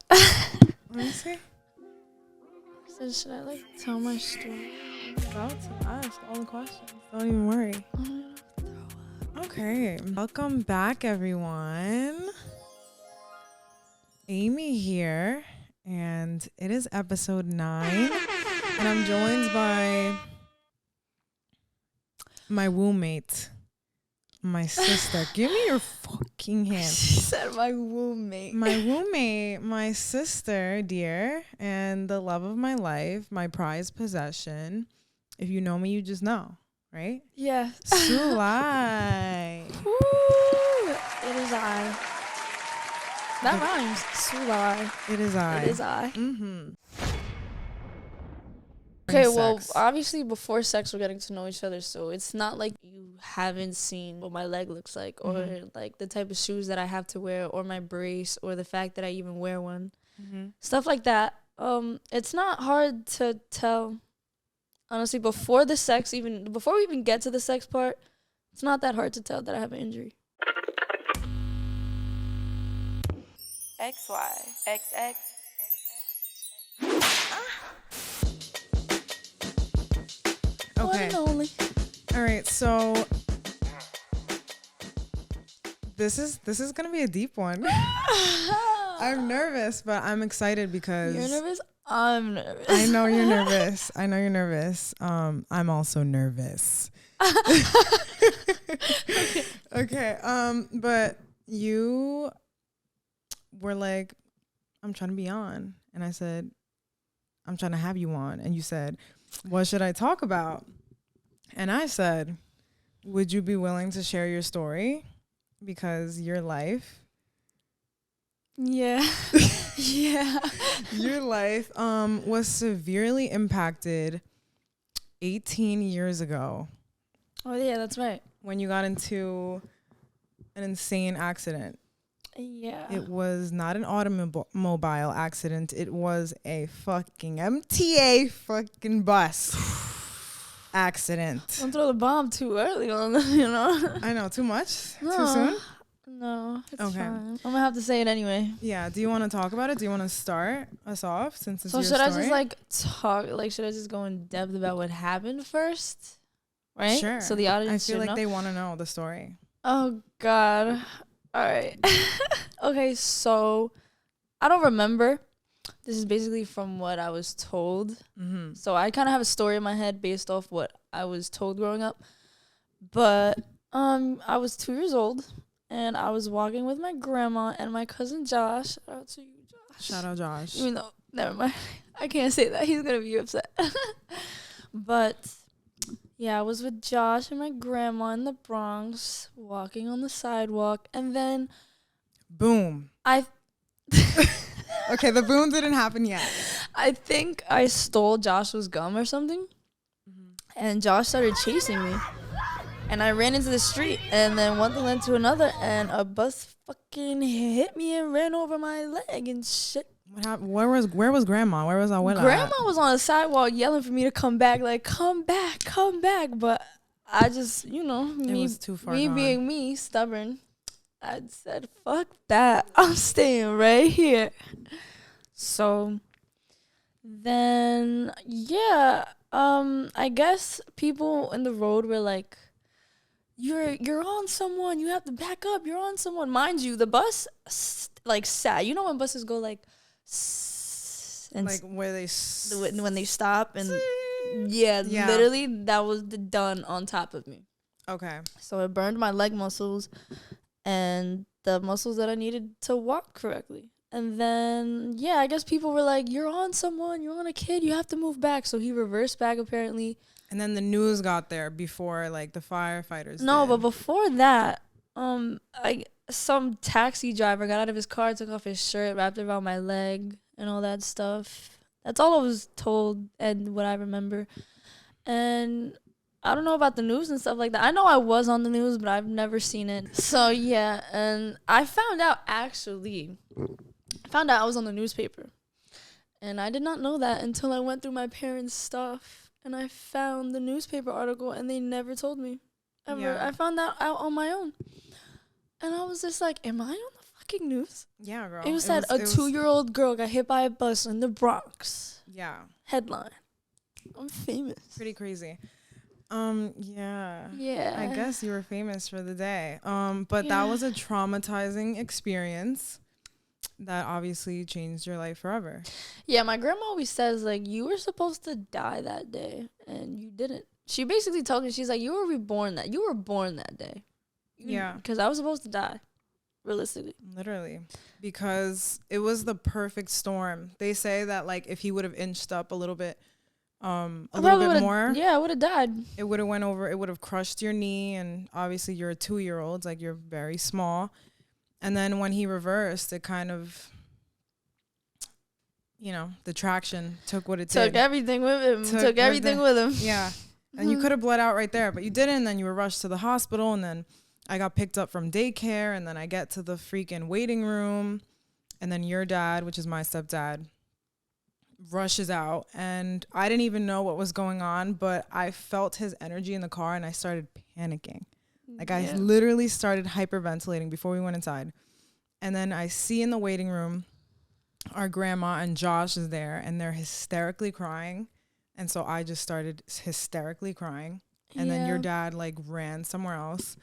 Let me see. So should I like tell my story? I'm about to ask all the questions. Don't even worry. Okay. Welcome back, everyone. Amy here, and it is episode 9, and I'm joined by my roommate, my sister. Give me your fucking hand. She said my roommate. My roommate, my sister, dear, and the love of my life, my prized possession. If you know me, you just know, right? Yeah. Sulay. Woo! It is I. That rhymes. Sulay. It is I. It is I. Mm-hmm. Okay, well, obviously before sex we're getting to know each other, so it's not like you haven't seen what my leg looks like, or like the type of shoes that I have to wear, or my brace, or the fact that I even wear one. Stuff like that. It's not hard to tell. Honestly, before the sex, even before we even get to the sex part, it's not that hard to tell that I have an injury. XYXX. Okay. One and only. All right. So this is gonna be a deep one. I'm nervous, but I'm excited because You're nervous? I'm nervous. I know you're nervous. I know you're nervous. I'm also nervous. Okay. But you were like, I'm trying to be on, and I said, I'm trying to have you on, and you said, what should I talk about? And I said, would you be willing to share your story? Because your life, Yeah. Yeah. your life was severely impacted 18 years ago Oh, yeah, that's right. when you got into an insane accident. Yeah. It was not an automobile accident. It was a fucking MTA fucking bus accident. Don't throw the bomb too early on them, you know? I know, too much? No. Too soon? No, it's Okay. fine. I'm gonna have to say it anyway. Yeah, do you want to talk about it? Do you want to start us off since it's So your should story? I just like talk? Like, should I just go in depth about what happened first? Right. Sure. So the audience I feel should like know. they want to know the story. Oh God. All right. Okay. So I don't remember. This is basically from what I was told. Mm-hmm. So I kind of have a story in my head based off what I was told growing up. But I was 2 years old, and I was walking with my grandma and my cousin Josh. Shout out to you, Josh. Shout out Josh. Even though, never mind. I can't say that. He's going to be upset. But, yeah, I was with Josh and my grandma in the Bronx, walking on the sidewalk. And then Boom. Okay, the boom didn't happen yet. I think I stole Josh's gum or something. And Josh started chasing me. And I ran into the street. And then one thing led to another. And a bus fucking hit me and ran over my leg and shit. What happened? Where was Grandma? Where was Abuela? Grandma was on the sidewalk yelling for me to come back. Like, come back, come back. But I just, It me, was too far me gone. being me, stubborn, I said, fuck that. I'm staying right here. So then, yeah, I guess people in the road were like, you're on someone. You have to back up. You're on someone. Mind you, the bus, like, sat. You know when buses go like, and Like where they when they stop and yeah, literally that was the done on top of me. Okay. So it burned my leg muscles and the muscles that I needed to walk correctly. And then, yeah, I guess people were like, you're on someone, you're on a kid, you have to move back. So he reversed back apparently. And then the news got there before like the firefighters No, did. but before that, some taxi driver got out of his car, took off his shirt, wrapped it around my leg and all that stuff. That's all I was told and what I remember. And I don't know about the news and stuff like that. I know I was on the news, but I've never seen it. So, yeah, and I found out I was on the newspaper. And I did not know that until I went through my parents' stuff and I found the newspaper article and they never told me. Ever. Yeah. I found that out on my own. And I was just like, am I on the breaking news. Yeah, girl. It was that a 2-year-old girl got hit by a bus in the Bronx. Yeah. Headline. I'm famous. Pretty crazy. Yeah. Yeah. I guess you were famous for the day. But that was a traumatizing experience that obviously changed your life forever. Yeah, my grandma always says, like, you were supposed to die that day, and you didn't. She basically told me, she's like, you were born that day. Yeah. Because I was supposed to die, realistically. Literally. Because it was the perfect storm. They say that, like, if he would have inched up a little bit, a little bit more. Yeah, I would have died. It would have went over. It would have crushed your knee, and obviously you're a 2-year-old, like you're very small. And then when he reversed, it kind of, the traction took what it did. Took everything with him. Took everything with him. Yeah, and you could have bled out right there, but you didn't. And then you were rushed to the hospital, and then I got picked up from daycare, and then I get to the freaking waiting room, and then your dad, which is my stepdad, rushes out, and I didn't even know what was going on, but I felt his energy in the car, and I started panicking. Like, I literally started hyperventilating before we went inside. And then I see in the waiting room, our grandma and Josh is there, and they're hysterically crying. And so I just started hysterically crying. And then your dad, like, ran somewhere else.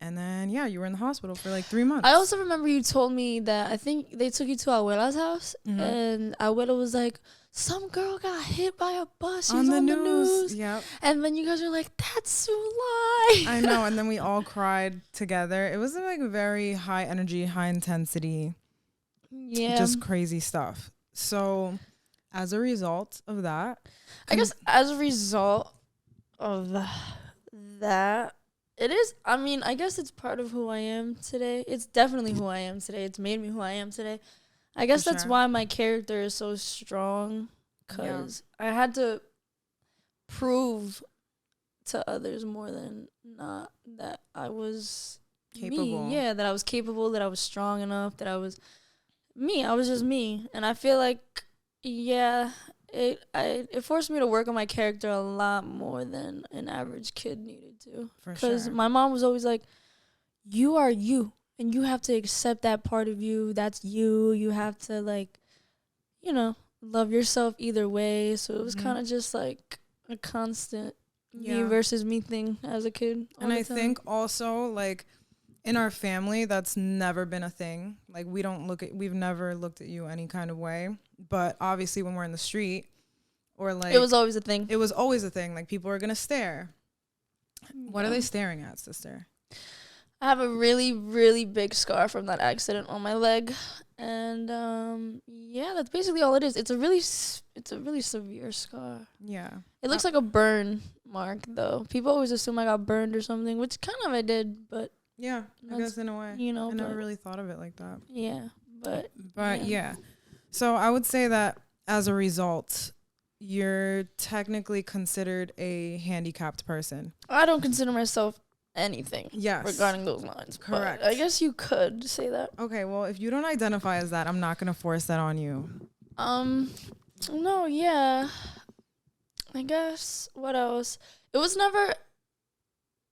And then, you were in the hospital for, like, 3 months. I also remember you told me that I think they took you to Abuela's house. Mm-hmm. And Abuela was like, some girl got hit by a bus. She was on the news. Yep. And then you guys were like, that's Sulay. I know. And then we all cried together. It was like very high energy, high intensity. Yeah. Just crazy stuff. So as a result of that. I guess as a result of that, it is. I mean, I guess it's part of who I am today. It's definitely who I am today. It's made me who I am today. I guess that's why my character is so strong, because I had to prove to others more than not that I was capable. Me. Yeah, that I was capable, that I was strong enough, that I was me. I was just me. And I feel like, it forced me to work on my character a lot more than an average kid needed to. Because my mom was always like, you are you. And you have to accept that part of you. That's you. You have to, like, love yourself either way. So it was kind of just, like, a constant me versus me thing as a kid. And I think also, like, in our family, that's never been a thing. Like, we've never looked at you any kind of way. But obviously when we're in the street or, like. It was always a thing. It was always a thing. Like, people are going to stare. What are they staring at, sister? I have a really, really big scar from that accident on my leg, and that's basically all it is. It's a really severe scar. Yeah. It looks like a burn mark, though. People always assume I got burned or something, which kind of I did, but yeah, I guess in a way. I never really thought of it like that. Yeah, but yeah. So I would say that as a result, you're technically considered a handicapped person. I don't consider myself anything regarding those lines. Correct. I guess you could say that. Okay, well, if you don't identify as that, I'm not going to force that on you. No, yeah. I guess, what else? It was never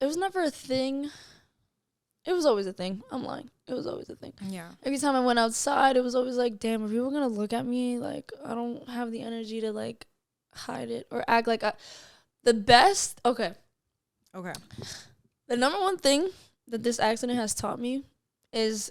a thing. It was always a thing. I'm lying. It was always a thing. Yeah. Every time I went outside, it was always like, damn, are people going to look at me? Like, I don't have the energy to, like, hide it or act like Okay. The number one thing that this accident has taught me is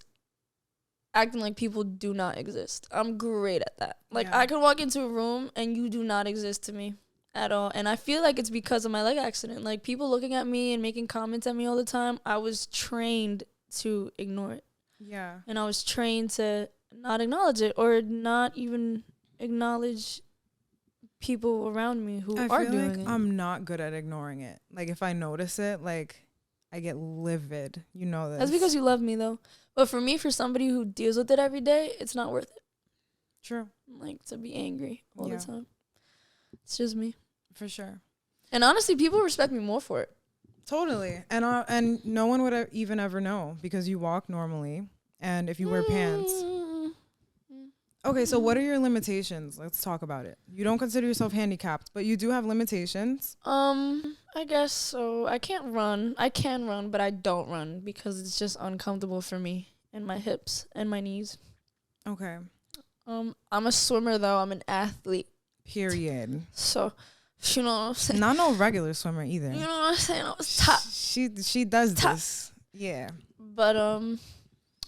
acting like people do not exist. I'm great at that. Like, I could walk into a room and you do not exist to me at all. And I feel like it's because of my leg accident. Like, people looking at me and making comments at me all the time, I was trained to ignore it. Yeah. And I was trained to not acknowledge it or not even acknowledge people around me who are doing it. I'm not good at ignoring it. Like, if I notice it, like, I get livid. You know this. That's because you love me, though. But for me, for somebody who deals with it every day, it's not worth it. True. Like, to be angry all the time. It's just me. For sure. And honestly, people respect me more for it. Totally. And no one would even ever know because you walk normally. And if you wear pants. Okay, so what are your limitations? Let's talk about it. You don't consider yourself handicapped, but you do have limitations. I guess so. I can't run. I can run, but I don't run because it's just uncomfortable for me. and my hips and my knees. Okay. I'm a swimmer though. I'm an athlete. Period. So, you know what I'm saying? Not no regular swimmer either. You know what I'm saying? I was top. She does Top. this. Yeah. But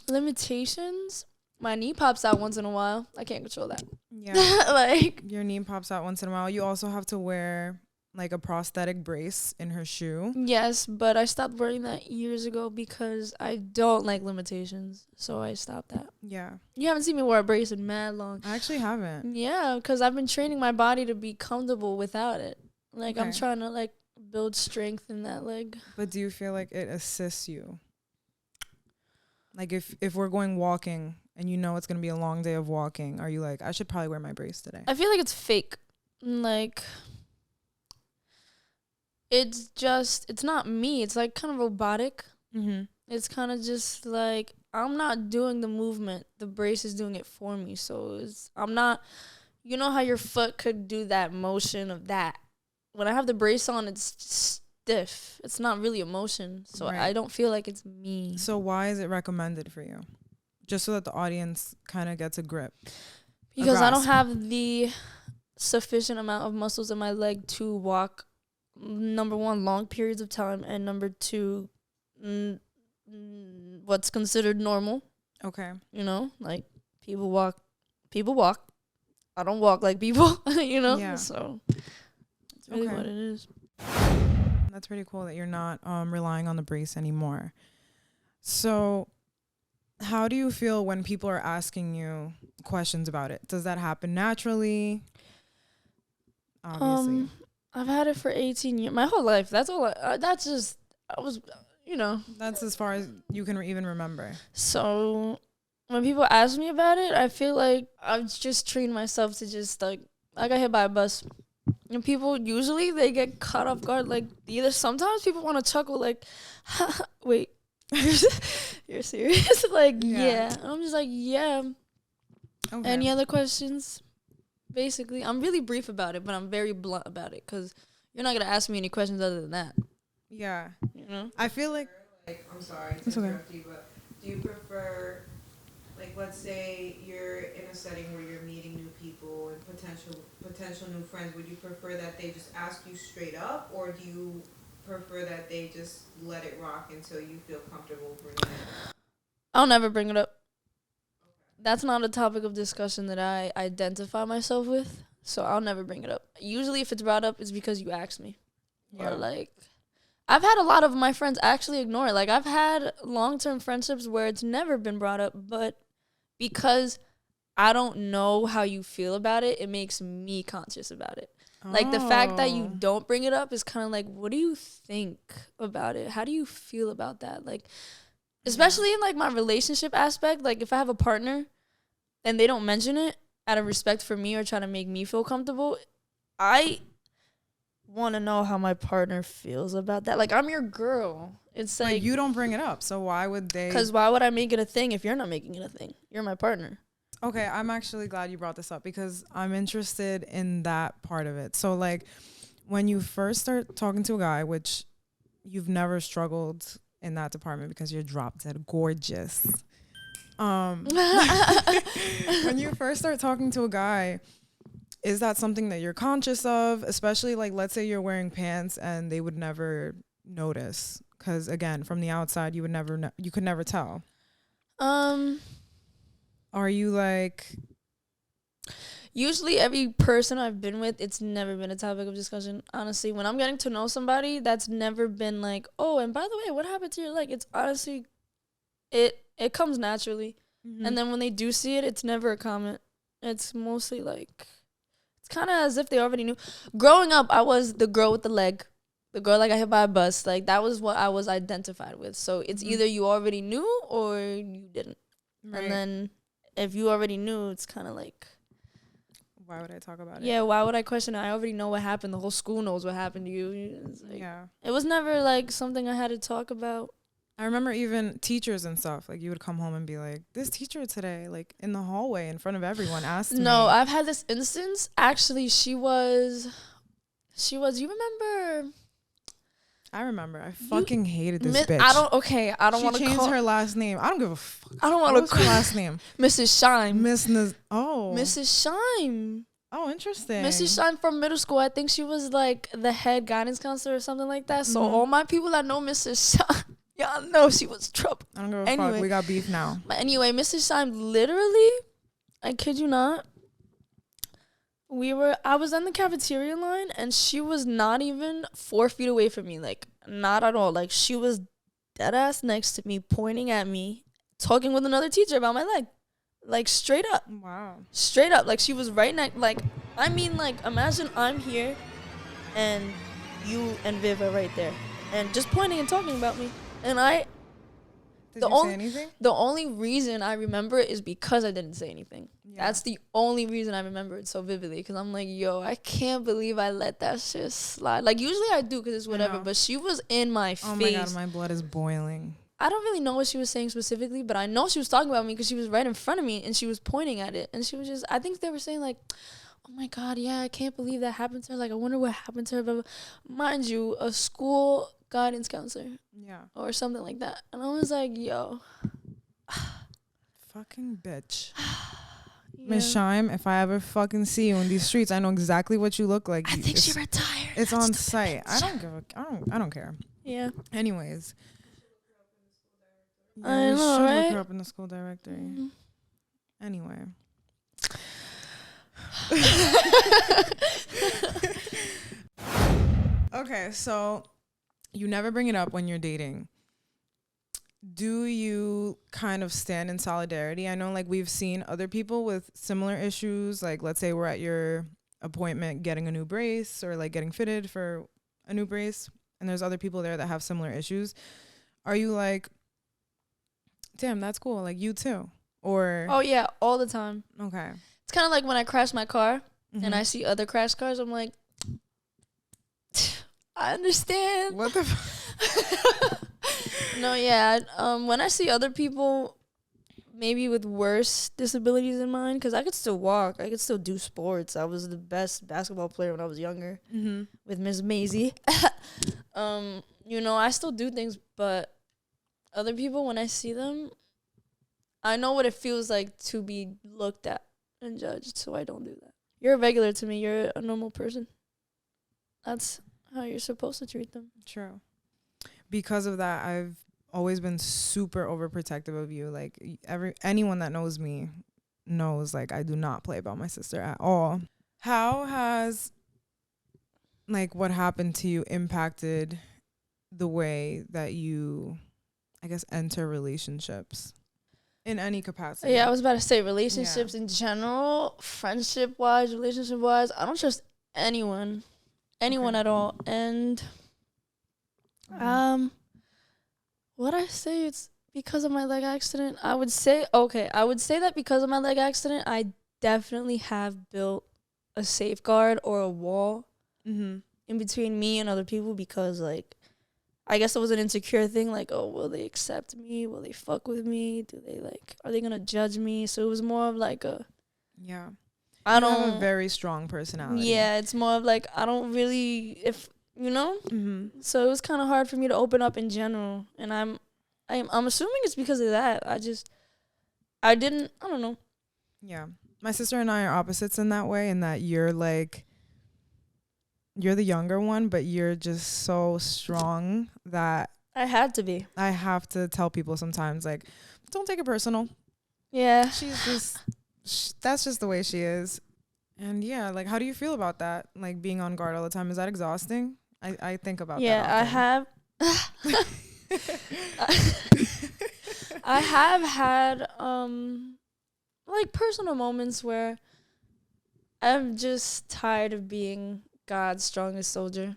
limitations. My knee pops out once in a while. I can't control that. Yeah. Like Your knee pops out once in a while. You also have to wear like a prosthetic brace in her shoe. yes, but I stopped wearing that years ago because I don't like limitations. So I stopped that. Yeah. You haven't seen me wear a brace in mad long. I actually haven't. Yeah, because I've been training my body to be comfortable without it. Like I'm Okay. trying to like build strength in that leg. But do you feel like it assists you? Like if we're going walking and you know it's going to be a long day of walking, are you like, I should probably wear my brace today? I feel like it's fake. Like it's not me. It's like kind of robotic. Mm-hmm. It's kind of just like I'm not doing the movement. The brace is doing it for me. So I'm not, you know how your foot could do that motion of that. When I have the brace on, it's stiff. It's not really a motion. So Right. I don't feel like it's me. So why is it recommended for you? Just so that the audience kind of gets a grip. Because I don't grasp. have the sufficient amount of muscles in my leg to walk, number one, long periods of time, and number two, what's considered normal. Okay. You know, like people walk. I don't walk like people, you know? Yeah. So that's really Okay. what it is. That's pretty cool that you're not relying on the brace anymore. So how do you feel when people are asking you questions about it? Does that happen naturally? Obviously. I've had it for 18 years. My whole life. That's all. I was, you know. That's as far as you can even remember. So when people ask me about it, I feel like I've just trained myself to just like I got hit by a bus. And people usually they get caught off guard. Like either sometimes people want to chuckle like, wait, you're serious? Like yeah. And I'm just like yeah. Okay. Any other questions? Basically, I'm really brief about it, but I'm very blunt about it because you're not gonna ask me any questions other than that. Yeah. You know. I feel like I'm sorry to It's okay. interrupt you, but do you prefer, like, let's say you're in a setting where you're meeting new people and potential new friends, would you prefer that they just ask you straight up, or do you prefer that they just let it rock until you feel comfortable bringing it up? I'll never bring it up. That's not a topic of discussion that I identify myself with, so I'll never bring it up. Usually, if it's brought up, it's because you asked me. Yeah. Or, like, I've had a lot of my friends actually ignore it. Like, I've had long-term friendships where it's never been brought up, but because I don't know how you feel about it, it makes me conscious about it. Like, the fact that you Oh. don't bring it up is kind of like, what do you think about it? How do you feel about that? Like, especially in, like, my relationship aspect, like, if I have a partner and they don't mention it out of respect for me or trying to make me feel comfortable, I want to know how my partner feels about that. Like, I'm your girl. It's But like, you don't bring it up, so why would they? because why would I make it a thing if you're not making it a thing? You're my partner. Okay, I'm actually glad you brought this up because I'm interested in that part of it. So, like, when you first start talking to a guy, which you've never struggled in that department because you're drop dead gorgeous. When you first start talking to a guy, is that something that you're conscious of? Especially, like, let's say you're wearing pants and they would never notice. Because, again, from the outside, you would never you could never tell. Are you like... Usually every person I've been with, it's never been a topic of discussion. Honestly, when I'm getting to know somebody, that's never been like, oh, and by the way, what happened to your leg? It's honestly, it comes naturally. Mhm. And then when they do see it, it's never a comment. It's mostly like, it's kind of as if they already knew. Growing up, I was the girl with the leg. The girl that got hit by a bus. Like, that was what I was identified with. So it's either you already knew or you didn't. Right. And then if you already knew, it's kind of like, Why would I talk about it? yeah, why would I question it? I already know what happened. The whole school knows what happened to you. It's like, Yeah. it was never like something I had to talk about. I remember even teachers and stuff. Like, you would come home and be like, this teacher today, like, in the hallway in front of everyone asked me. No, I've had this instance. Actually, she was, you remember? I remember. I fucking hated this bitch. I don't want to She changed call her last name. I don't give a fuck. I don't What want was to her call last name? Mrs. Shime. Mrs. Shime. Oh, interesting. Mrs. Shine from middle school. I think she was like the head guidance counselor or something like that. So all my people that know Mrs. Shime, y'all know she was trouble. I don't give a fuck. We got beef now. But anyway, Mrs. Shime, literally, I kid you not, I was in the cafeteria line and she was not even 4 feet away from me. Like, not at all. Like, she was dead ass next to me, pointing at me, talking with another teacher about my leg. Like, straight up. Wow. Straight up. Like, she was right next. Like, I mean, like, imagine I'm here and you and Viv are right there. And just pointing and talking about me. And Did you say anything? The only reason I remember it is because I didn't say anything. Yeah. That's the only reason I remember it so vividly. Because I'm like, yo, I can't believe I let that shit slide. Like, usually I do because it's whatever. But she was in my face. Oh, my God. My blood is boiling. I don't really know what she was saying specifically. But I know she was talking about me because she was right in front of me. And she was pointing at it. And she was just, I think they were saying like, oh, my God, yeah, I can't believe that happened to her. Like, I wonder what happened to her. But mind you, a school guidance counselor. Yeah. Or something like that. And I was like, yo. Fucking bitch. Miss Shime, if I ever fucking see you in these streets, I know exactly what you look like. I think she retired. It's on site. I don't care. Yeah. Anyways. Yeah, I know, right? Look her up in the school directory. Mm-hmm. Anyway. Okay, so you never bring it up when you're dating. Do you kind of stand in solidarity? I know, like, we've seen other people with similar issues. Like, let's say we're at your appointment getting a new brace or, like, getting fitted for a new brace, and there's other people there that have similar issues. Are you like, damn, that's cool, like, you too? Or... Oh, yeah, all the time. Okay. It's kind of like when I crash my car and I see other crash cars, I'm like, I understand. What the fuck? No, yeah. When I see other people maybe with worse disabilities than mine, because I could still walk. I could still do sports. I was the best basketball player when I was younger with Miss Maisie. You know, I still do things, but other people, when I see them, I know what it feels like to be looked at and judged, so I don't do that. You're a regular to me. You're a normal person. That's how you're supposed to treat them. True. Because of that, I've always been super overprotective of you. Like, anyone that knows me knows, like, I do not play about my sister at all. How has, like, what happened to you impacted the way that you, I guess, enter relationships in any capacity? Yeah, I was about to say relationships in general, friendship-wise, relationship-wise. I don't trust anyone at all. And what I say, it's because of my leg accident. I would say that because of my leg accident, I definitely have built a safeguard or a wall in between me and other people, because, like, I guess it was an insecure thing, like, oh, will they accept me? Will they fuck with me? Are they gonna judge me? So it was more of like a, I don't have a very strstrong personality. Yeah, it's more of like, I don't really, so it was kind of hard for me to open up in general, and I'm assuming it's because of that. I don't know. Yeah, my sister and I are opposites in that way, in that you're the younger one, but you're just so strong that I had to be. I have to tell people sometimes, like, don't take it personal. Yeah, she's just that's just the way she is. And yeah, like, how do you feel about that? Like, being on guard all the time, is that exhausting? I think about that. Yeah, I have. I have had like personal moments where I'm just tired of being God's strongest soldier.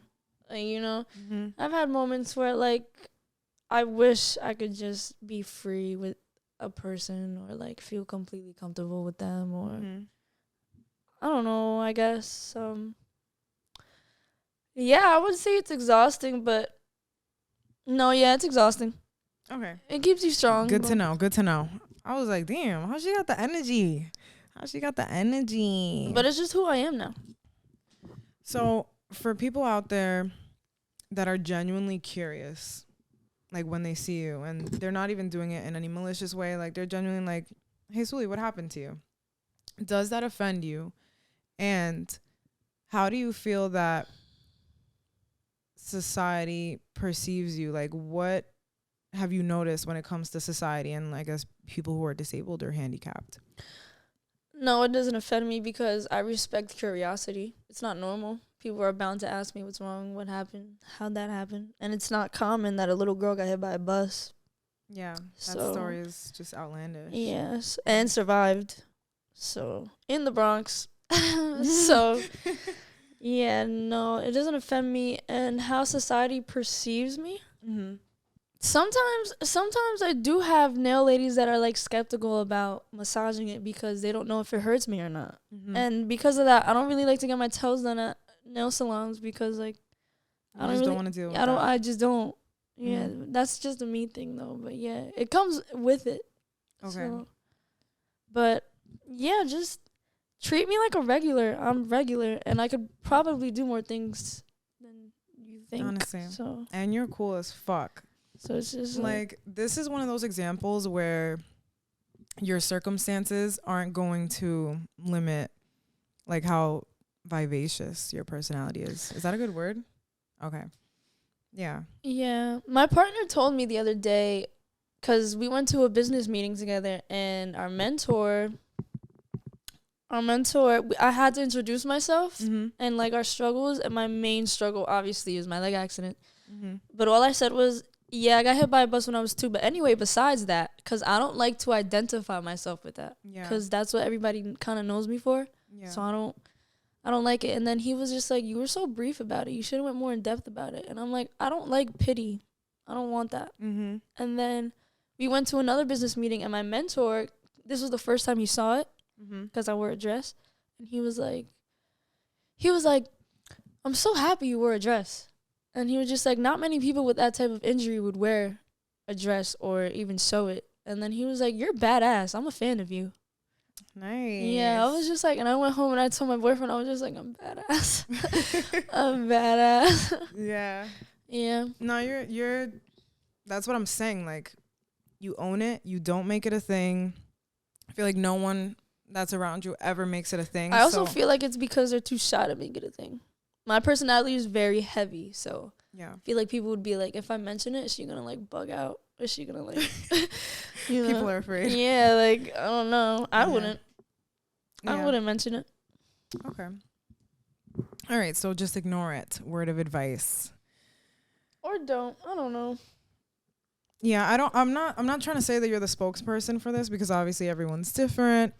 I've had moments where, like, I wish I could just be free with a person, or, like, feel completely comfortable with them, or I don't know, I guess. Yeah, I would say it's exhausting, but no, yeah, it's exhausting. Okay. It keeps you strong. Good to know. I was like, damn, how she got the energy? But it's just who I am now. So for people out there that are genuinely curious, like when they see you, and they're not even doing it in any malicious way. Like they're genuinely like, "Hey, Sully, what happened to you?" Does that offend you? And how do you feel that society perceives you? Like, what have you noticed when it comes to society and, I guess, people who are disabled or handicapped? No, it doesn't offend me because I respect curiosity. It's not normal. People are bound to ask me what's wrong, what happened, how'd that happen. And it's not common that a little girl got hit by a bus. Yeah, that So, story is just outlandish. yes, and survived. So, in the Bronx. So, yeah, no, it doesn't offend me. And how society perceives me, Mm-hmm. sometimes I do have nail ladies that are like skeptical about massaging it because they don't know if it hurts me or not. Mm-hmm. And because of that, I don't really like to get my toes done at nail salons because like I just don't want to deal with I don't that. I just don't. Yeah, Mhm. that's just a me thing though. But yeah, it comes with it. Okay. So, but yeah, just treat me like a regular. I'm regular, and I could probably do more things than you think. Honestly. So And you're cool as fuck. it's just Like, this is one of those examples where your circumstances aren't going to limit, like, how vivacious your personality is. Is that a good word? Okay. Yeah. yeah. My partner told me the other day, because we went to a business meeting together, and our mentor, I had to introduce myself Mm-hmm. and like our struggles, and my main struggle obviously is my leg accident. Mm-hmm. But all I said was, yeah, I got hit by a bus when I was 2. But anyway, besides that, because I don't like to identify myself with that, Yeah. because that's what everybody kind of knows me for. Yeah. So I don't like it. And then he was just like, you were so brief about it. You should have went more in depth about it. And I'm like, I don't like pity. I don't want that. Mm-hmm. And then we went to another business meeting, and my mentor, this was the first time he saw it Mm-hmm. because I wore a dress. And he was like, I'm so happy you wore a dress. And he was just like, not many people with that type of injury would wear a dress or even sew it. And then he was like, you're badass. I'm a fan of you. Nice. Yeah, I was just like, and I went home and I told my boyfriend, I was just like, I'm badass. I'm badass. Yeah. Yeah. No, you're that's what I'm saying. Like, you own it, you don't make it a thing. I feel like no one that's around you ever makes it a thing. I also feel like it's because they're too shy to make it a thing. My personality is very heavy, so yeah. I feel like people would be like, if I mention it, is she gonna like bug out? Is she gonna like you know? People are afraid. Yeah, like I don't know. I Yeah. wouldn't. I Yeah. wouldn't mention it. Okay. All right, so just ignore it. Word of advice. Or don't. I don't know. Yeah, I'm not trying to say that you're the spokesperson for this, because obviously everyone's different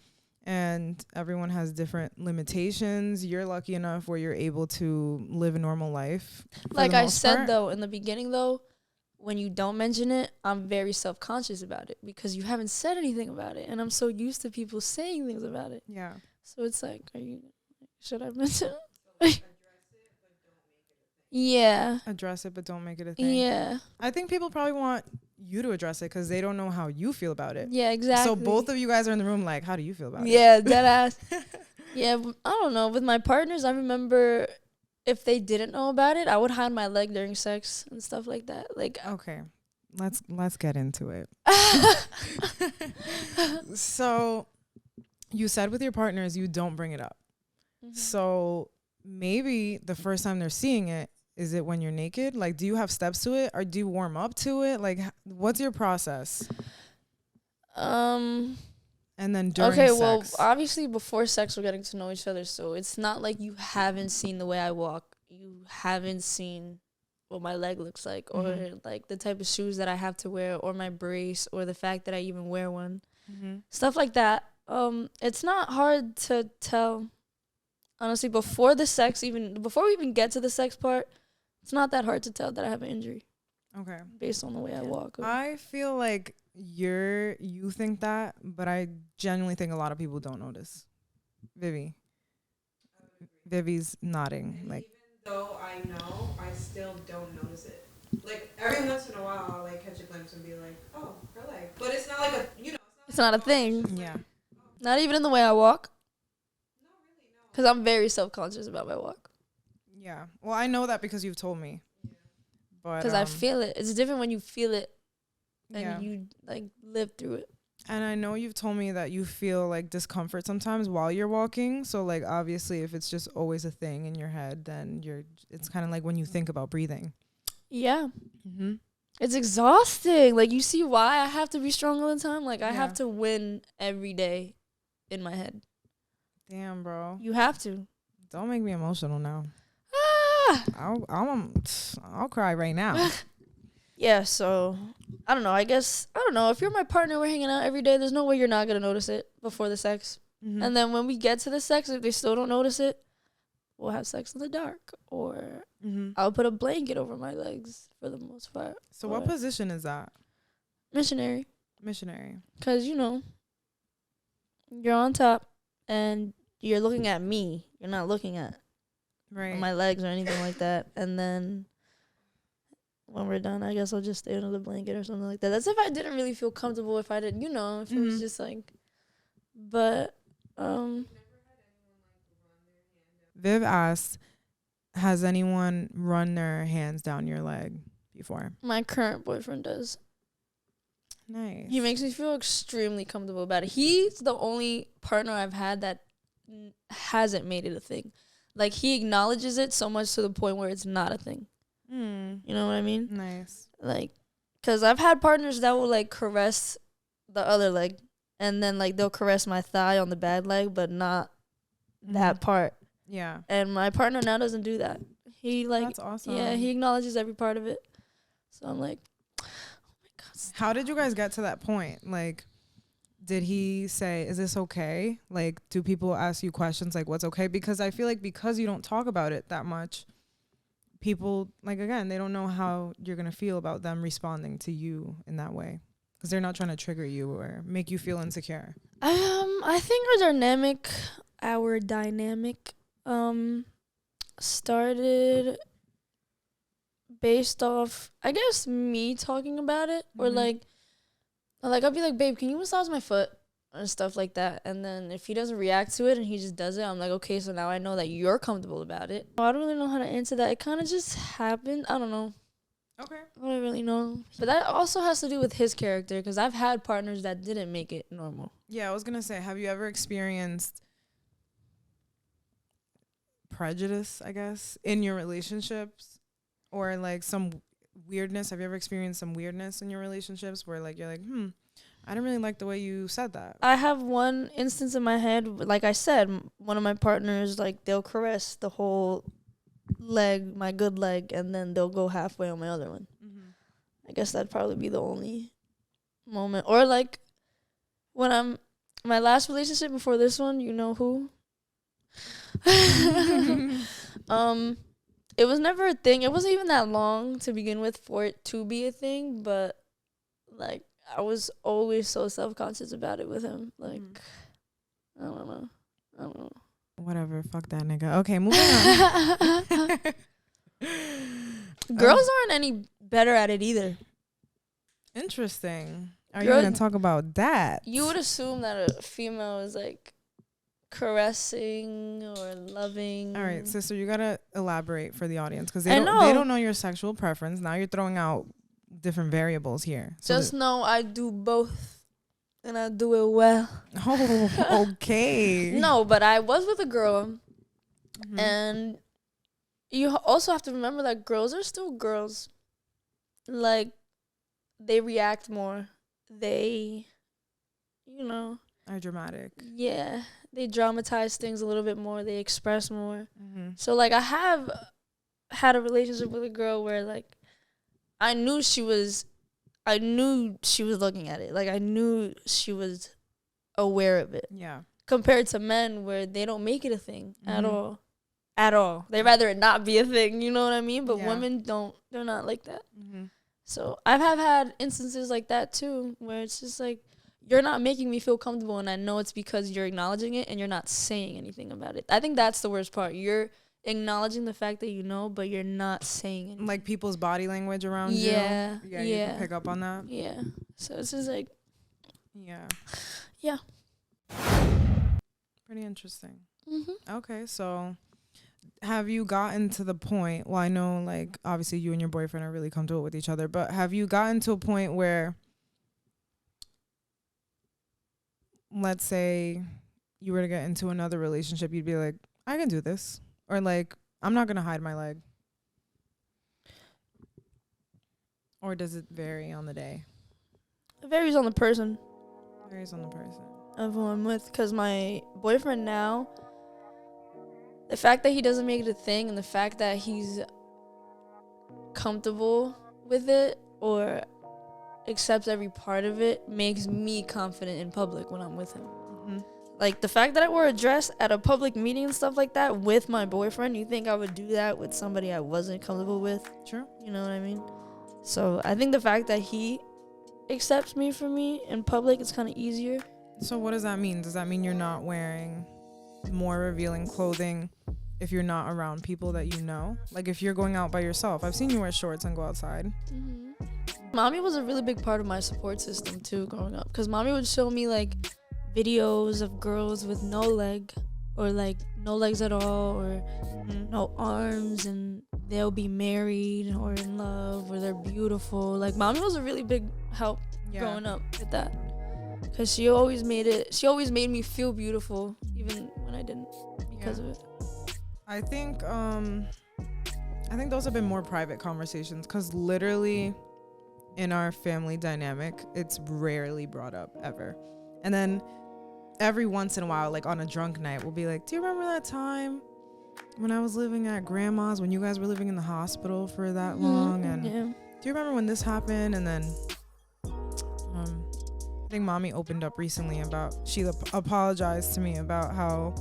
and everyone has different limitations. You're lucky enough where you're able to live a normal life. Like I said though, in the beginning though, when you don't mention it, I'm very self-conscious about it because you haven't said anything about it, and I'm so used to people saying things about it. Yeah. So it's like, should I mention it? Yeah. Address it, but don't make it a thing. Yeah. I think people probably want you to address it because they don't know how you feel about it. Yeah, exactly. So both of you guys are in the room like, how do you feel about it? Yeah, dead ass. Yeah, I don't know. With my partners, I remember if they didn't know about it, I would hide my leg during sex and stuff like that. Like, Okay. Let's get into it. So you said with your partners you don't bring it up. Mhm. So maybe the first time they're seeing it, is it when you're naked? Like, do you have steps to it, or do you warm up to it? Like, what's your process? And then during okay, sex. well, obviously before sex we're getting to know each other, so it's not like you haven't seen the way I walk. You haven't seen what my leg looks like, or Mhm. like the type of shoes that I have to wear, or my brace, or the fact that I even wear one. Mm-hmm. Stuff like that. It's not hard to tell. Honestly, before the sex, before we even get to the sex part, it's not that hard to tell that I have an injury Okay. based on the way I walk. I feel like you think that, but I genuinely think a lot of people don't notice. Vivi's nodding. Like, Even though I know, I still don't notice it. Like every once in a while, I'll like catch a glimpse and be like, "Oh, her leg," but it's not like a, It's not a thing. yeah. Not even in the way I walk. Because I'm very self-conscious about my walk. Yeah. Well, I know that because you've told me. But because I feel it. It's different when you feel it and yeah. you like live through it. And I know you've told me that you feel like discomfort sometimes while you're walking. So like obviously if it's just always a thing in your head, then it's kind of like when you think about breathing. Yeah. Mm-hmm. It's exhausting. Like, you see why I have to be strong all the time? Like, I Yeah. have to win every day in my head. Damn, bro. You have to. Don't make me emotional now. Ah! I'll cry right now. Yeah, so, I don't know. I guess, I don't know. If you're my partner, we're hanging out every day, there's no way you're not going to notice it before the sex. Mm-hmm. And then when we get to the sex, if they still don't notice it, we'll have sex in the dark. Or Mm-hmm. I'll put a blanket over my legs for the most part. So what position is that? Missionary. Missionary. Because, you know, you're on top and you're looking at me. You're not looking at Right. my legs or anything like that. And then when we're done, I guess I'll just stay under the blanket or something like that. That's if I didn't really feel comfortable, if I didn't, you know, if it was just like, but, Viv asked, has anyone run their hands down your leg before? my current boyfriend does. Nice. He makes me feel extremely comfortable about it. He's the only partner I've had that hasn't made it a thing. Like, he acknowledges it so much to the point where it's not a thing. You know what I mean? Nice. Like, because I've had partners that will, like, caress the other leg. And then, like, they'll caress my thigh on the bad leg, but not that part. Yeah. And my partner now doesn't do that. He, like, That's awesome. yeah, he acknowledges every part of it. So I'm like, oh my God. Stop. How did you guys get to that point? Like, did he say, is this okay? Like, do people ask you questions like, what's okay? Because I feel like because you don't talk about it that much, people, like, again, they don't know how you're going to feel about them responding to you in that way. Because they're not trying to trigger you or make you feel insecure. I think our dynamic started based off, I guess, me talking about it. Or like I'll be like, babe, can you massage my foot? And stuff like that. And then if he doesn't react to it and he just does it, I'm like, okay, so now I know that you're comfortable about it. I don't really know how to answer that. It kind of just happened. I don't know. Okay. I don't really know. But that also has to do with his character, because I've had partners that didn't make it normal. Yeah, I was going to say, have you ever experienced prejudice, I guess, in your relationships? Or like some weirdness? Have you ever experienced some weirdness in your relationships where like you're like, I didn't really like the way you said that? I have one instance in my head. Like I said, one of my partners, like, they'll caress the whole leg, my good leg, and then they'll go halfway on my other one. I guess that'd probably be the only moment. Or like when my last relationship before this one, you know who? It was never a thing. It wasn't even that long to begin with for it to be a thing, but like I was always so self-conscious about it with him. Like, I don't know. Whatever, fuck that nigga. Okay, moving on. Girls aren't any better at it either. Interesting. Are Girl- you going to talk about that? You would assume that a female is like caressing or loving. All right, sister, you got to elaborate for the audience because I they know. don't know your sexual preference. Now you're throwing out different variables here. So Just know I do both, and I do it well. oh, okay. No, but I was with a girl, Mhm. and you also have to remember that girls are still girls. Like, they react more. They, you know, Are dramatic. yeah, they dramatize things a little bit more. They express more. Mm-hmm. So, like, I have had a relationship with a girl where, like, I knew she was looking at it. Like, I knew she was aware of it. Yeah. Compared to men where they don't make it a thing at Mhm. all. At all. They rather it not be a thing, you know what I mean? But Yeah. women they're not like that. Mm-hmm. So I have had instances like that too, where it's just like, you're not making me feel comfortable, and I know it's because you're acknowledging it and you're not saying anything about it. I think that's the worst part. You're acknowledging the fact that you know, but you're not saying anything. Like people's body language around you. Yeah, You yeah. can pick up on that. Yeah. So it's just like, Yeah. yeah. Pretty interesting. Mm-hmm. Okay, so have you gotten to the point, well, I know, like, obviously you and your boyfriend are really comfortable with each other, but have you gotten to a point where, let's say you were to get into another relationship, you'd be like, I can do this, or like, I'm not gonna hide my leg, or does it vary on the day? It varies on the person Varies on the person. of who I'm with. Because my boyfriend now, the fact that he doesn't make it a thing and the fact that he's comfortable with it or accepts every part of it makes me confident in public when I'm with him. Mm-hmm. Like, the fact that I wore a dress at a public meeting and stuff like that with my boyfriend, you think I would do that with somebody I wasn't comfortable with? True. You know what I mean? So I think the fact that he accepts me for me in public is kind of easier. So what does that mean? Does that mean you're not wearing more revealing clothing if you're not around people that you know? Like, if you're going out by yourself. I've seen you wear shorts and go outside. Mm-hmm. Mommy was a really big part of my support system too growing up, because mommy would show me like videos of girls with no leg or like no legs at all or no arms, and they'll be married or in love or they're beautiful. Like, mommy was a really big help growing up with that, because she always made me feel beautiful even when I didn't, because of it. I think those have been more private conversations, because literally in our family dynamic, it's rarely brought up ever. And then every once in a while, like on a drunk night, we'll be like, do you remember that time when I was living at grandma's, when you guys were living in the hospital for that long? And do you remember when this happened? And then I think mommy opened up recently about, she apologized to me about how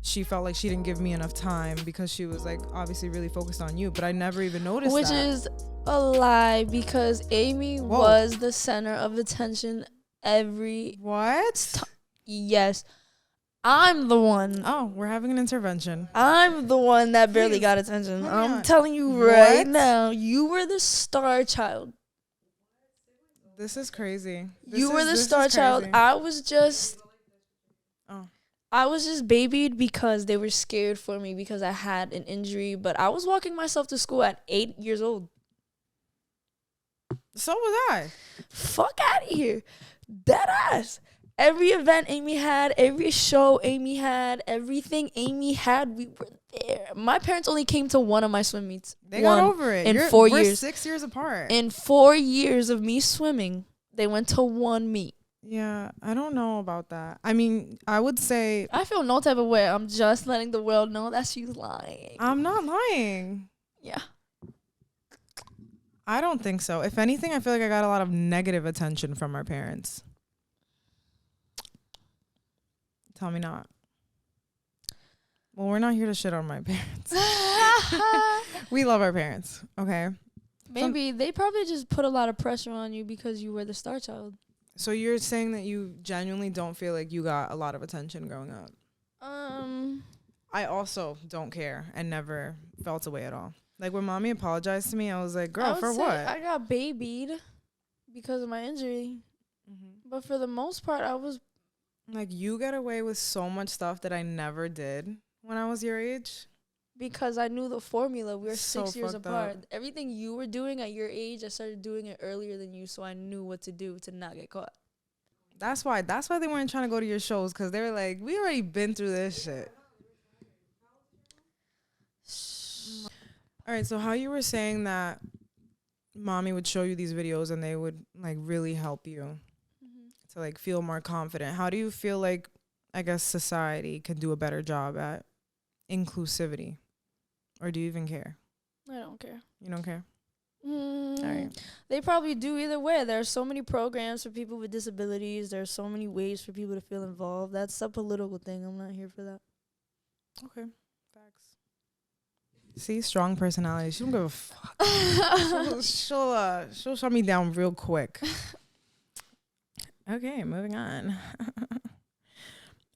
she felt like she didn't give me enough time because she was like obviously really focused on you, but I never even noticed Which that. is a lie, because Amy was the center of attention every Yes. I'm the one. Oh, we're having an intervention. I'm the one that barely got attention. I'm telling you right now, you were the star child. This is crazy. You were the star child. I was just babied because they were scared for me because I had an injury, but I was walking myself to school at 8 years old. So was I. Fuck out of here. Dead ass. Every event Amy had, every show Amy had, everything Amy had, we were there. My parents only came to one of my swim meets. They got over it. In 4 years. We're 6 years apart. In 4 years of me swimming, they went to one meet. Yeah, I don't know about that. I mean, I would say, I feel no type of way. I'm just letting the world know that she's lying. I'm not lying. Yeah. I don't think so. If anything, I feel like I got a lot of negative attention from our parents. Tell me not. Well, we're not here to shit on my parents. We love our parents, okay? Maybe they probably just put a lot of pressure on you because you were the star child. So you're saying that you genuinely don't feel like you got a lot of attention growing up? I also don't care and never felt a way at all. Like, when mommy apologized to me, I was like, girl, for what? I got babied because of my injury. Mm-hmm. But for the most part, I was... Like, you get away with so much stuff that I never did when I was your age. Because I knew the formula. We were so 6 years apart. Up. Everything you were doing at your age, I started doing it earlier than you, so I knew what to do to not get caught. That's why they weren't trying to go to your shows, because they were like, we already been through this shit. All right, so how you were saying that mommy would show you these videos and they would like really help you to like feel more confident. How do you feel like, I guess, society can do a better job at inclusivity? Or do you even care? I don't care. You don't care? All right. They probably do either way. There are so many programs for people with disabilities. There are so many ways for people to feel involved. That's a political thing. I'm not here for that. Okay. Facts. See, strong personality. She don't give a fuck. she'll shut me down real quick. Okay, moving on.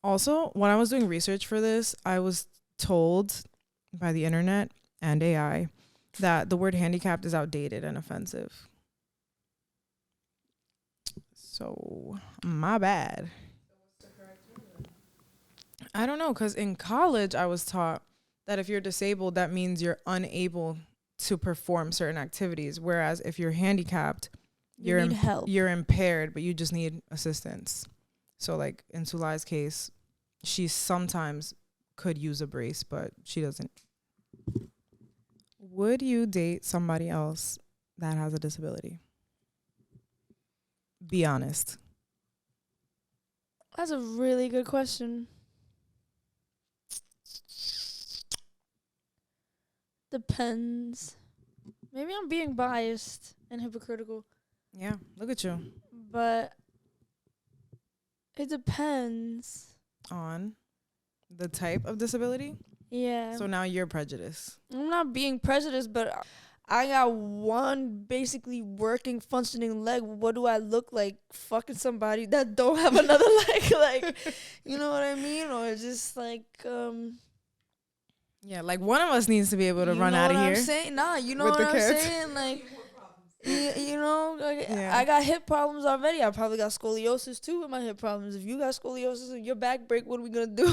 Also, when I was doing research for this, I was told by the internet and AI that the word handicapped is outdated and offensive. So, my bad. I don't know, because in college I was taught that if you're disabled, that means you're unable to perform certain activities. Whereas if you're handicapped, You need help. you're impaired, but you just need assistance. So like in Sulay's case, she sometimes could use a brace, but she doesn't. Would you date somebody else that has a disability? Be honest. That's a really good question. Depends. Maybe I'm being biased and hypocritical, Yeah, look at you. but it depends. On the type of disability. Yeah. So now you're prejudiced. I'm not being prejudiced, but I got one basically working, functioning leg. What do I look like? Fucking somebody that don't have another leg? Like, you know what I mean? Or just like, Yeah, like one of us needs to be able to you run know out of what here. I'm saying? Nah, you know with what the I'm kids. saying? Like, you know, like Yeah. I got hip problems already. I probably got scoliosis too with my hip problems. If you got scoliosis and your back break, what are we gonna do?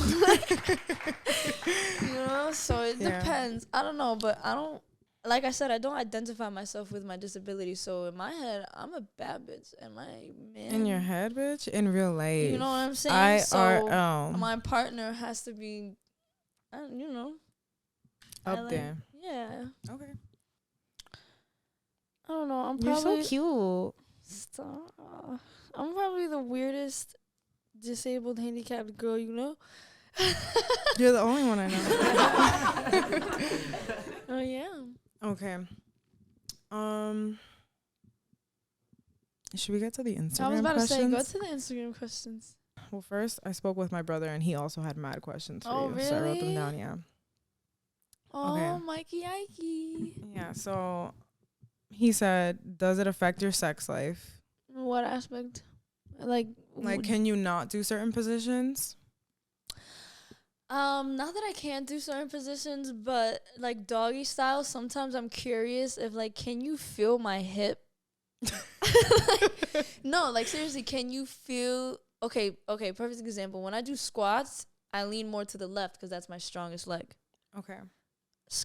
You know, so it Yeah. depends. I don't know, but I don't. Like I said, I don't identify myself with my disability. So in my head, I'm a bad bitch, and my man. In your head, bitch. In real life. You know what I'm saying? IRL. My partner has to be, you know, Up there. Yeah. Okay. I don't know. You're so cute. Stop. I'm probably the weirdest disabled, handicapped girl you know. You're the only one I know. Oh yeah. Okay. Should we get to the Instagram I was about questions? to say, go to the Instagram questions. Well, first, I spoke with my brother, and he also had mad questions for Oh, you. So I wrote them really? down, yeah. Oh, Okay. Mikey Ikey. Yeah, so he said, does it affect your sex life? What aspect? Like, Can you not do certain positions? not that I can't do certain positions, but like doggy style, sometimes I'm curious if like, can you feel my hip? No, like seriously, can you feel? Okay, perfect example. When I do squats, I lean more to the left because that's my strongest leg. Okay.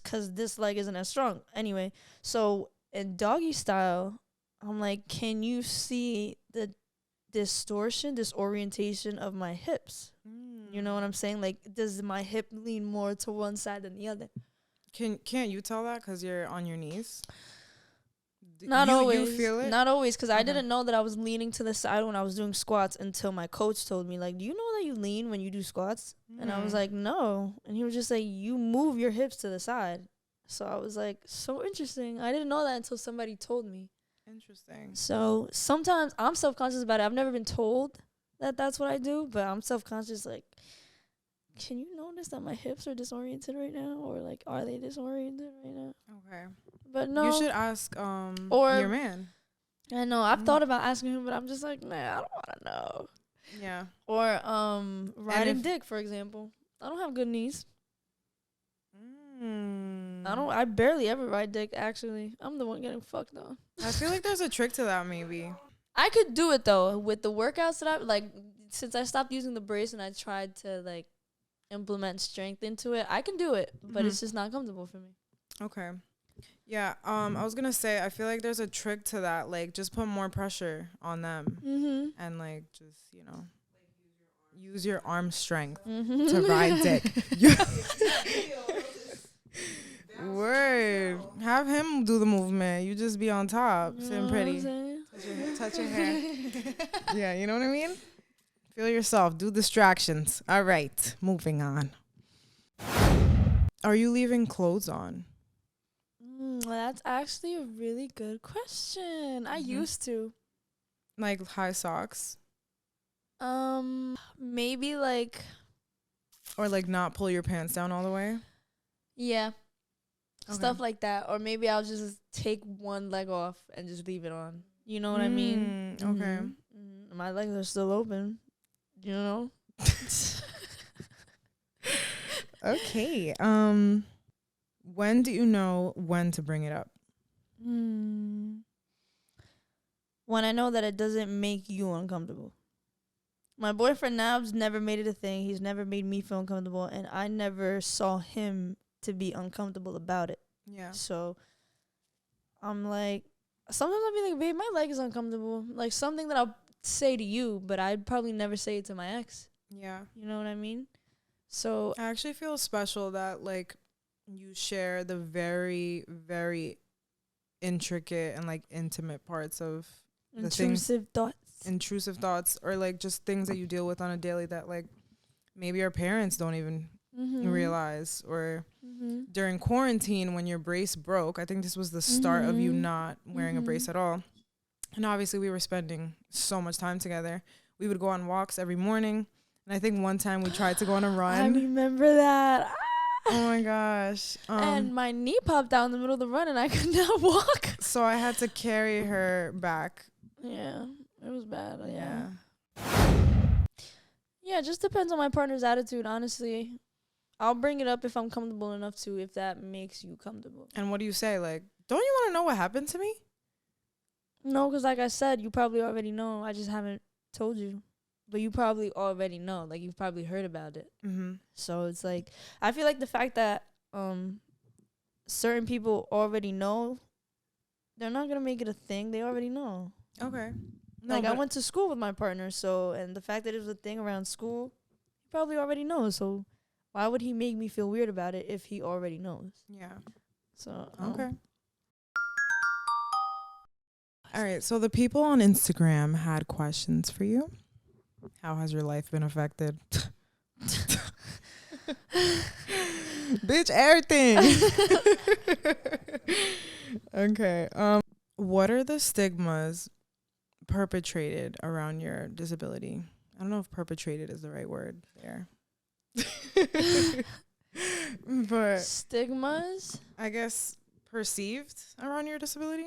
Because this leg isn't as strong. Anyway, so in doggy style, I'm like, can you see the disorientation of my hips? You know what I'm saying? Like, does my hip lean more to one side than the other? Can't you tell that because you're on your knees? Not always. You feel it? Not always, because I Okay. didn't know that I was leaning to the side when I was doing squats until my coach told me, like, do you know that you lean when you do squats? And I was like, no. And he was just like, you move your hips to the side. So I was like, so interesting. I didn't know that until somebody told me. Interesting. So sometimes I'm self-conscious about it. I've never been told that that's what I do, but I'm self-conscious, like, can you notice that my hips are disoriented right now? Or, like, are they disoriented right now? Okay. But no. You should ask Or- your man. I know. I've thought about asking him, but I'm just like, man, I don't want to know. Yeah. Or riding if- dick, for example. I don't have good knees. Mm. I barely ever ride dick, actually. I'm the one getting fucked though. I feel like there's a trick to that, maybe. I could do it though with the workouts that I like. Since I stopped using the brace and I tried to like implement strength into it, I can do it, but it's just not comfortable for me. Okay. Yeah. I was gonna say I feel like there's a trick to that. Like, just put more pressure on them, and like just use your arm strength to ride dick. Word. Have him do the movement. You just be on top, sitting pretty. Touch your hair. Yeah, you know what I mean? Feel yourself. Do distractions. All right, moving on. Are you leaving clothes on? That's actually a really good question. I used to. Like high socks? Maybe like, Or like not pull your pants down all the way? yeah. Okay. Stuff like that. Or maybe I'll just take one leg off and just leave it on. You know what I mean? Okay. My legs are still open. You know? Okay. When do you know when to bring it up? When I know that it doesn't make you uncomfortable. My boyfriend Nabs never made it a thing. He's never made me feel uncomfortable. And I never saw him to be uncomfortable about it. Yeah. So I'm like, sometimes I'll be like, babe, my leg is uncomfortable. Like something that I'll say to you, but I'd probably never say it to my ex. Yeah. You know what I mean? So I actually feel special that like you share the very, very intricate and like intimate parts of the things, intrusive thoughts, or like just things that you deal with on a daily that like maybe our parents don't even realize. Or during quarantine when your brace broke, I think this was the start of you not wearing a brace at all. And obviously we were spending so much time together. We would go on walks every morning. And I think one time we tried to go on a run. I remember that. Oh my gosh. And my knee popped out in the middle of the run and I could not walk. So I had to carry her back. Yeah, it was bad. Yeah. Yeah, it just depends on my partner's attitude, honestly. I'll bring it up if I'm comfortable enough to, if that makes you comfortable. And what do you say? Like, don't you want to know what happened to me? No, because like I said, you probably already know. I just haven't told you. But you probably already know. Like, you've probably heard about it. So it's like, I feel like the fact that certain people already know, they're not going to make it a thing. They already know. Okay. No, like, I went to school with my partner, so, and the fact that it was a thing around school, he probably already knows. So why would he make me feel weird about it if he already knows? Yeah. So, okay. All right. So the people on Instagram had questions for you. How has your life been affected? Bitch, everything. Okay. What are the stigmas perpetrated around your disability? I don't know if perpetrated is the right word there. But stigmas? I guess perceived around your disability?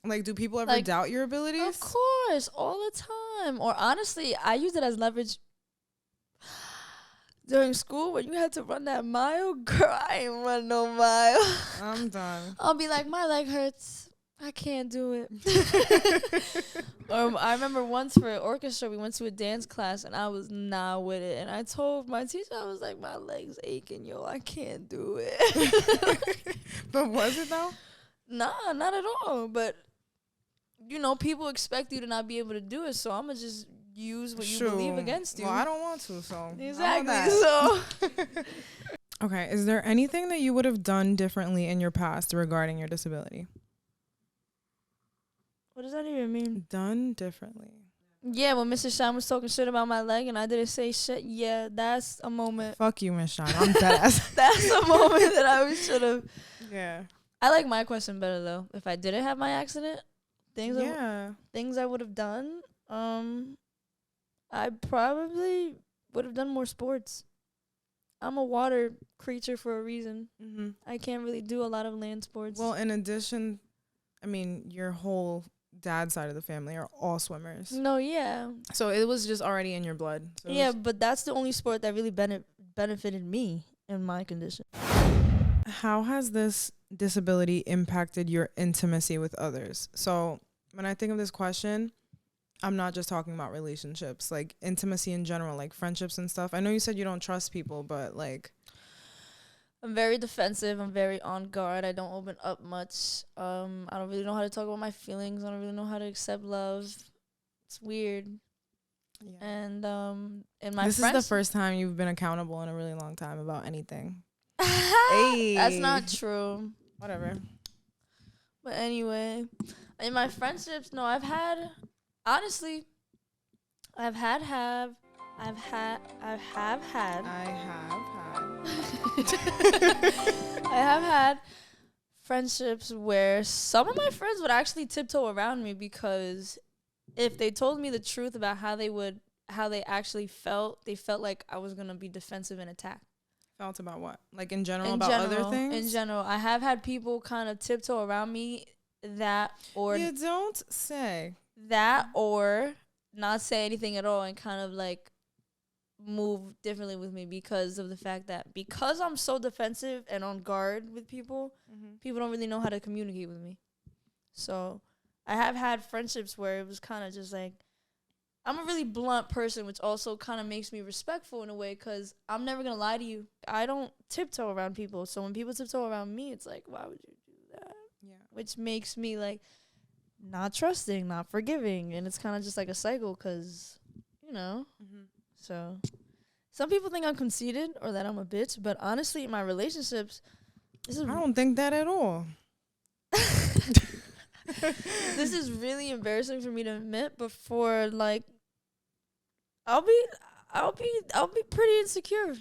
Like, do people ever doubt your abilities? Of course, all the time. Or honestly, I use it as leverage. During school, when you had to run that mile, girl, I ain't run no mile. I'm done. I'll be like, my leg hurts. I can't do it. I remember once for orchestra, we went to a dance class, and I was not with it. And I told my teacher, I was like, my leg's aching, yo. I can't do it. But was it, though? Nah, not at all. But, you know, people expect you to not be able to do it, so I'm going to just use what you believe against you. Well, I don't want to, so. Exactly, so. Okay, is there anything that you would have done differently in your past regarding your disability? What does that even mean? Done differently. Yeah, when Mr. Shine was talking shit about my leg and I didn't say shit, yeah, that's a moment. Fuck you, Miss Shine. I'm dead ass. That's a moment that I should have. Yeah. I like my question better, though. If I didn't have my accident, things I would have done, I probably would have done more sports. I'm a water creature for a reason. I can't really do a lot of land sports. Well, in addition, I mean, your whole dad's side of the family are all swimmers. No, yeah. So it was just already in your blood. So yeah, but that's the only sport that really benefited me in my condition. How has this disability impacted your intimacy with others? So when I think of this question, I'm not just talking about relationships, like intimacy in general, like friendships and stuff. I know you said you don't trust people, but like... I'm very defensive. I'm very on guard. I don't open up much. I don't really know how to talk about my feelings. I don't really know how to accept love. It's weird. Yeah. And in my This is the first time you've been accountable in a really long time about anything. Hey. That's not true. Whatever. But anyway, in my friendships, no, I have had friendships where some of my friends would actually tiptoe around me because if they told me the truth about how they actually felt, they felt like I was going to be defensive and attack. Felt about what? Like in general, about other things? In general. I have had people kind of tiptoe around me that or... You don't say. That or not say anything at all and kind of like move differently with me because of the fact that because I'm so defensive and on guard with people, people don't really know how to communicate with me. So I have had friendships where it was kind of just like I'm a really blunt person, which also kind of makes me respectful in a way, because I'm never going to lie to you. I don't tiptoe around people. So when people tiptoe around me, it's like, why would you do that? Yeah. Which makes me, like, not trusting, not forgiving. And it's kind of just like a cycle because, you know. Mm-hmm. So some people think I'm conceited or that I'm a bitch. But honestly, in my relationships, I don't think that at all. this is really embarrassing for me to admit, but for, like, I'll be pretty insecure.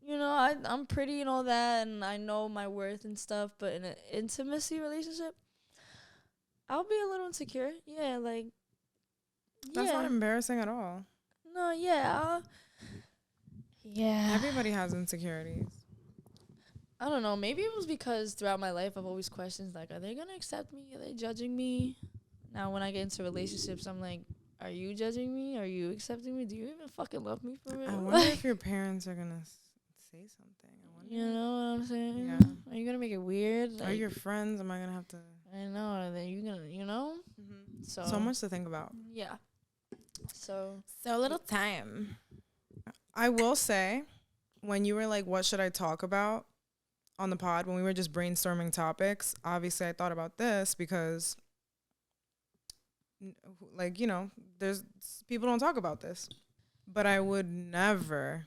You know, I'm pretty and all that, and I know my worth and stuff. But in an intimacy relationship, I'll be a little insecure. Yeah, like, That's yeah. not embarrassing at all. No, yeah, yeah. Everybody has insecurities. I don't know. Maybe it was because throughout my life I've always questioned, like, are they gonna accept me? Are they judging me? Now when I get into relationships, I'm like, are you judging me? Are you accepting me? Do you even fucking love me for real? I wonder if your parents are gonna say something. I wonder. You know what I'm saying? Yeah. Are you gonna make it weird? Are your friends? Am I gonna have to? I know. Are they, you gonna? You know? Mm-hmm. So So much to think about. Yeah. So little time. I will say, when you were like, "What should I talk about?" on the pod, when we were just brainstorming topics, obviously I thought about this because, like, you know, there's people don't talk about this, but I would never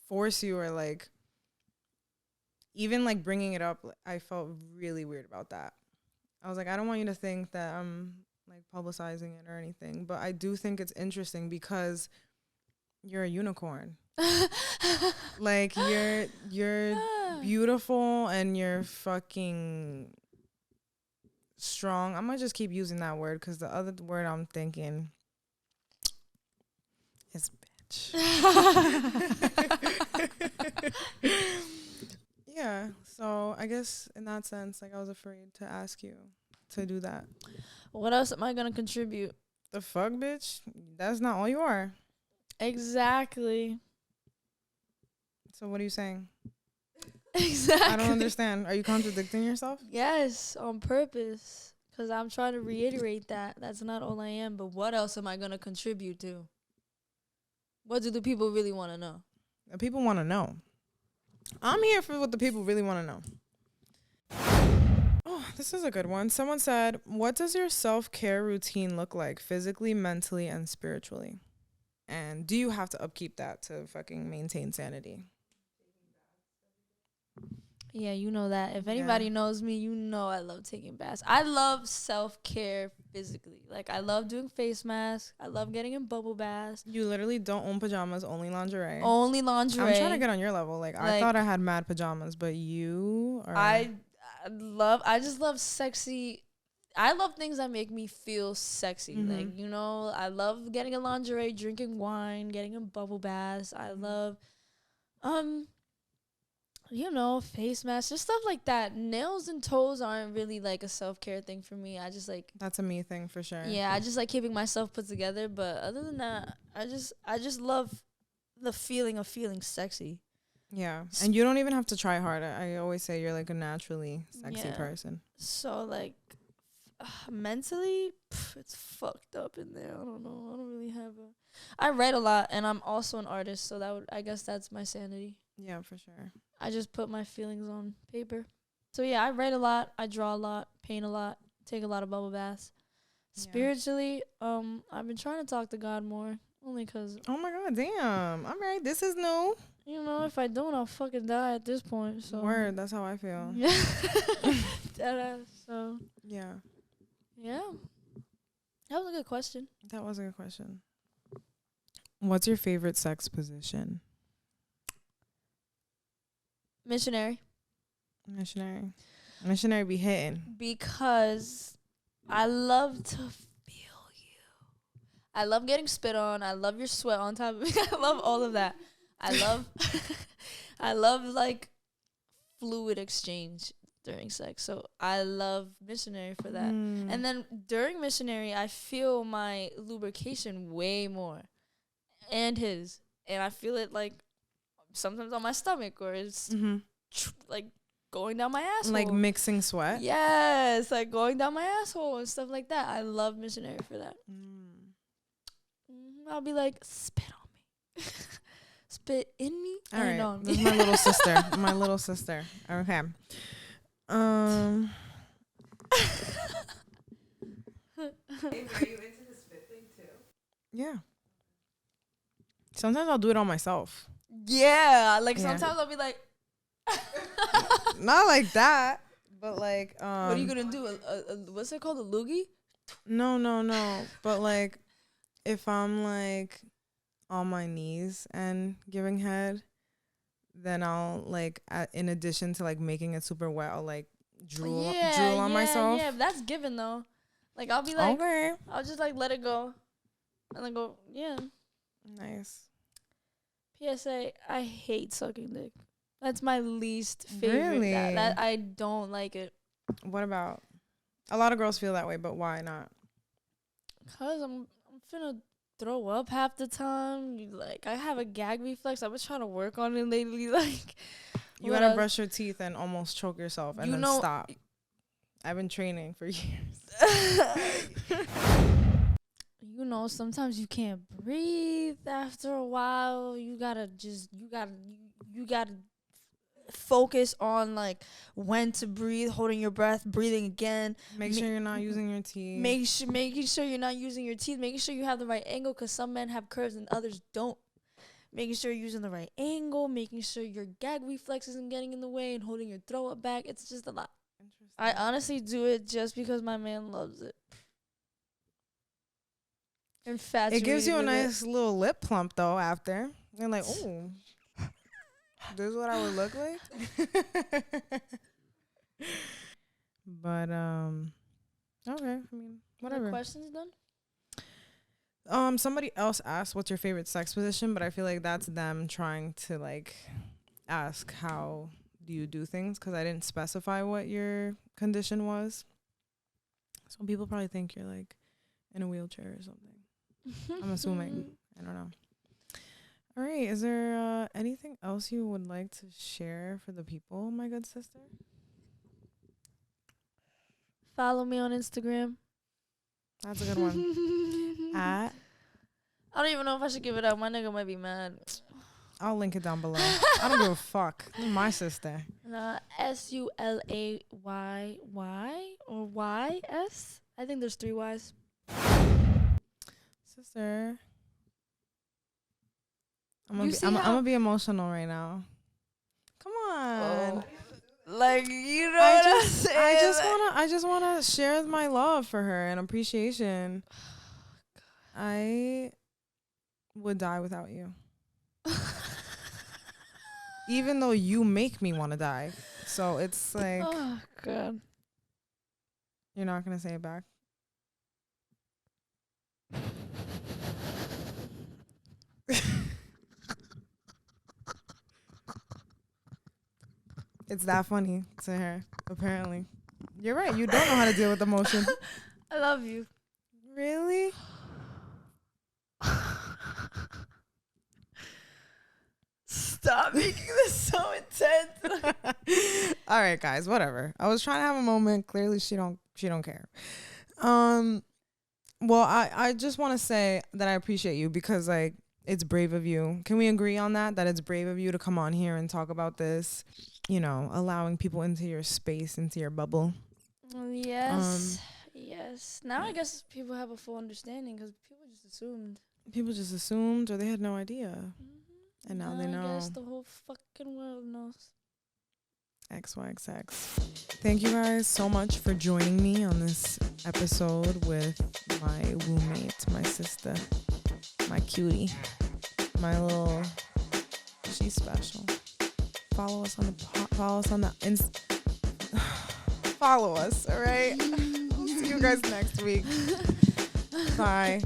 force you or like even like bringing it up. I felt really weird about that. I was like, I don't want you to think that I'm like publicizing it or anything, but I do think it's interesting because you're a unicorn. Like you're beautiful and you're fucking strong. I'm gonna just keep using that word because the other word I'm thinking is bitch. Yeah, so I guess in that sense, like, I was afraid to ask you to do that. What else am I gonna contribute? The fuck, bitch? That's not all you are. Exactly. So what are you saying? Exactly. I don't understand. Are you contradicting yourself? Yes, on purpose. Because I'm trying to reiterate that. That's not all I am. But what else am I going to contribute to? What do the people really want to know? The people want to know. I'm here for what the people really want to know. Oh, this is a good one. Someone said, what does your self-care routine look like physically, mentally, and spiritually? And do you have to upkeep that to fucking maintain sanity? Yeah, you know that. If anybody knows me, you know I love taking baths. I love self-care physically. Like, I love doing face masks. I love getting in bubble baths. You literally don't own pajamas, only lingerie. Only lingerie. I'm trying to get on your level. Like I thought I had mad pajamas, but you are... I just love sexy. I love things that make me feel sexy. Mm-hmm. Like, you know, I love getting in lingerie, drinking wine, getting in bubble baths. I love, you know, face masks, just stuff like that. Nails and toes aren't really like a self-care thing for me. I just like... That's a me thing for sure. Yeah, I just like keeping myself put together. But other than that, I just love the feeling of feeling sexy. Yeah. And you don't even have to try hard. I always say you're like a naturally sexy person. So like mentally, it's fucked up in there. I don't know. I don't really have a... I write a lot and I'm also an artist. So I guess that's my sanity. Yeah, for sure. I just put my feelings on paper. So yeah, I write a lot, I draw a lot, paint a lot, take a lot of bubble baths. Yeah. Spiritually, I've been trying to talk to God more, only 'cause... Oh my God, damn. All right, this is new. You know, if I don't, I'll fucking die at this point. So Word, that's how I feel. Yeah. Deadass. So yeah. Yeah. That was a good question. That was a good question. What's your favorite sex position? Missionary. Missionary be hitting. Because I love to feel you. I love getting spit on. I love your sweat on top of me. I love all of that. I love like fluid exchange during sex. So I love missionary for that. And then during missionary, I feel my lubrication way more. And his. And I feel it like sometimes on my stomach, or it's like going down my asshole. Like mixing sweat? Yes, like going down my asshole and stuff like that. I love missionary for that. I'll be like, spit on me. Spit in me All and right. on This me. is my little sister. My little sister. Okay. Hey, are you into the spit thing too? Yeah. Sometimes I'll do it on myself. Yeah, like Yeah. sometimes I'll be like, Not like that, but like what are you gonna do? What's it called? A loogie? no. But like if I'm like on my knees and giving head, then I'll like in addition to like making it super wet, I'll like drool on myself. Yeah, that's given though. Like I'll be like, Okay. I'll just like let it go, and then go. Yeah. Nice. PSA: I hate sucking dick. That's my least favorite. Really? That I don't like it. What about a lot of girls feel that way, but why not? Cause I'm finna throw up half the time. Like I have a gag reflex. I've been trying to work on it lately. Like You what gotta else? brush your teeth and almost choke yourself and You then know- stop. I've been training for years. You know, sometimes you can't breathe after a while. You gotta focus on like when to breathe, holding your breath, breathing again. Make sure you're not using your teeth. Making sure you're not using your teeth, making sure you have the right angle, because some men have curves and others don't. Making sure you're using the right angle, making sure your gag reflex isn't getting in the way, and holding your throat back. It's just a lot. I honestly do it just because my man loves it. Infatuated It gives you a with nice little lip plump though after. And like, oh, this is what I would look like. But okay. I mean, The whatever. questions done? Somebody else asked what's your favorite sex position, but I feel like that's them trying to like ask how do you do things, because I didn't specify what your condition was. So people probably think you're like in a wheelchair or something. I'm assuming. I don't know. All right. Is there anything else you would like to share for the people, my good sister? Follow me on Instagram. That's a good one. At I don't even know if I should give it up. My nigga might be mad. I'll link it down below. I don't give a fuck. You're my sister. SULAYY or YS. I think there's 3 Ys. Sister. I'm You gonna see I'm how- gonna be emotional right now. Come on. Like, you know what I'm saying? I just wanna share my love for her and appreciation. I would die without you. Even though you make me want to die. So it's like, Oh, God. you're not gonna say it back. It's that funny to her, apparently. You're right. You don't know how to deal with emotion. I love you. Really? Stop making this so intense. All right, guys, whatever. I was trying to have a moment. Clearly she don't care. Well, I just want to say that I appreciate you, because like it's brave of you. Can we agree on that it's brave of you to come on here and talk about this, you know, allowing people into your space, into your bubble. Yes. Yes. Now I guess people have a full understanding, because people just assumed. Or they had no idea. And now they know. I guess the whole fucking world knows. XYXX. Thank you guys so much for joining me on this episode with my roommate, my sister, my cutie, my little. She's special. Follow us on the follow us, all right? See you guys next week. Bye.